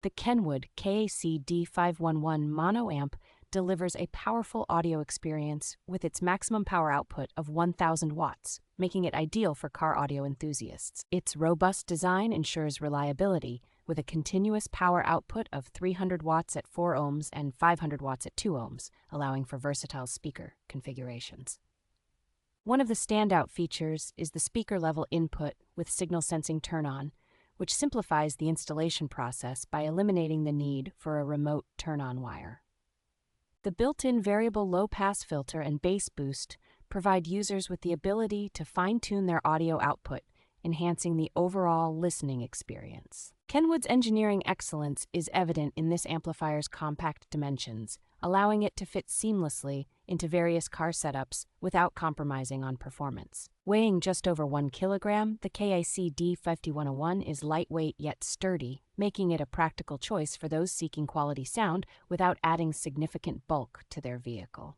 The Kenwood KAC-D5101 Mono Amp delivers a powerful audio experience with its maximum power output of 1,000 watts, making it ideal for car audio enthusiasts. Its robust design ensures reliability, with a continuous power output of 300 watts at 4 ohms and 500 watts at 2 ohms, allowing for versatile speaker configurations. One of the standout features is the speaker-level input with signal sensing turn-on, which simplifies the installation process by eliminating the need for a remote turn-on wire. The built-in variable low-pass filter and bass boost provide users with the ability to fine-tune their audio output, enhancing the overall listening experience. Kenwood's engineering excellence is evident in this amplifier's compact dimensions, allowing it to fit seamlessly into various car setups without compromising on performance. Weighing just over 1 kilogram, the KAC-D5101 is lightweight yet sturdy, making it a practical choice for those seeking quality sound without adding significant bulk to their vehicle.